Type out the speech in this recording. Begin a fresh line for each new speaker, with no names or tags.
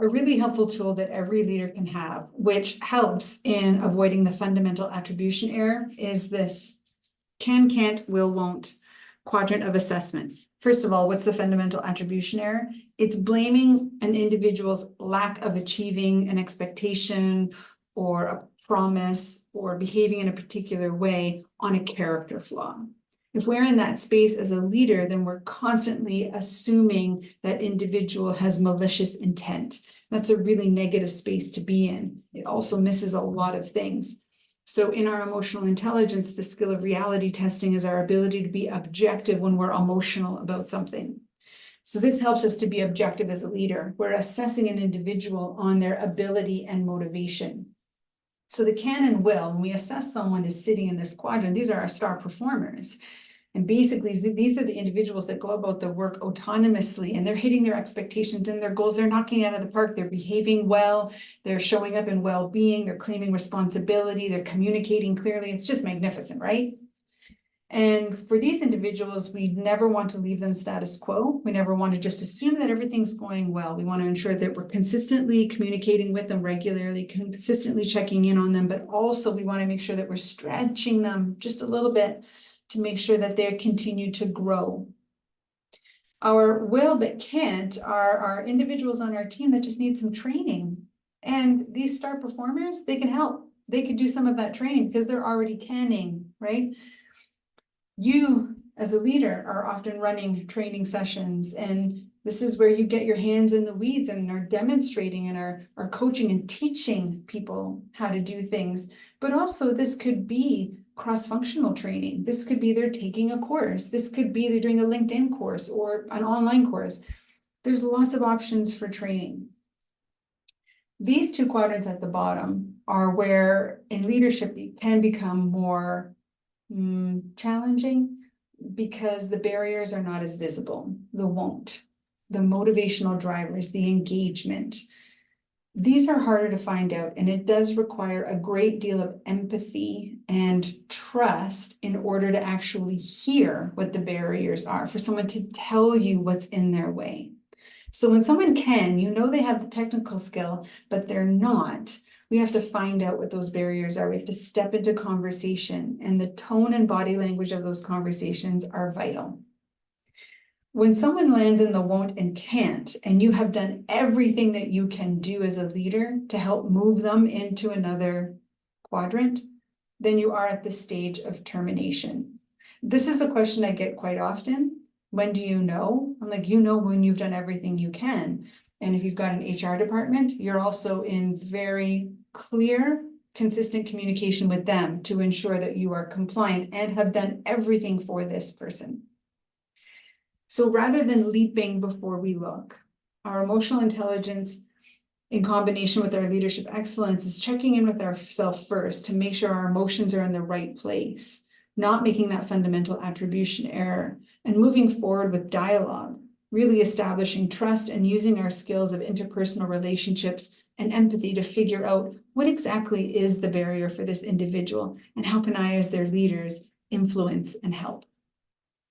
A really helpful tool that every leader can have, which helps in avoiding the fundamental attribution error, is this can, can't, will, won't quadrant of assessment. First of all, what's the fundamental attribution error? It's blaming an individual's lack of achieving an expectation or a promise or behaving in a particular way on a character flaw. If we're in that space as a leader, then we're constantly assuming that individual has malicious intent. That's a really negative space to be in. It also misses a lot of things. So in our emotional intelligence, the skill of reality testing is our ability to be objective when we're emotional about something. So this helps us to be objective as a leader. We're assessing an individual on their ability and motivation. So the can and will, when we assess someone as sitting in this quadrant, these are our star performers. And basically, these are the individuals that go about their work autonomously, and they're hitting their expectations and their goals. They're knocking it out of the park. They're behaving well. They're showing up in well-being. They're claiming responsibility. They're communicating clearly. It's just magnificent, right? And for these individuals, we never want to leave them status quo. We never want to just assume that everything's going well. We want to ensure that we're consistently communicating with them regularly, consistently checking in on them, but also we want to make sure that we're stretching them just a little bit to make sure that they continue to grow. Our will but can't are individuals on our team that just need some training. And these star performers, they can help. They could do some of that training because they're already canning, right? You, as a leader, are often running training sessions, and this is where you get your hands in the weeds and are demonstrating and are coaching and teaching people how to do things. But also this could be cross-functional training. This could be they're taking a course. This could be they're doing a LinkedIn course or an online course. There's lots of options for training. These two quadrants at the bottom are where in leadership it can become more challenging because the barriers are not as visible. The won't, the motivational drivers, the engagement. These are harder to find out, and it does require a great deal of empathy and trust in order to actually hear what the barriers are, for someone to tell you what's in their way. So when someone can, you know they have the technical skill, but they're not, we have to find out what those barriers are. We have to step into conversation, and the tone and body language of those conversations are vital. When someone lands in the won't and can't, and you have done everything that you can do as a leader to help move them into another quadrant, then you are at the stage of termination. This is a question I get quite often. When do you know? I'm like, you know when you've done everything you can. And if you've got an HR department, you're also in very clear, consistent communication with them to ensure that you are compliant and have done everything for this person. So rather than leaping before we look, our emotional intelligence in combination with our leadership excellence is checking in with ourselves first to make sure our emotions are in the right place, not making that fundamental attribution error, and moving forward with dialogue, really establishing trust and using our skills of interpersonal relationships and empathy to figure out what exactly is the barrier for this individual and how can I, as their leaders, influence and help.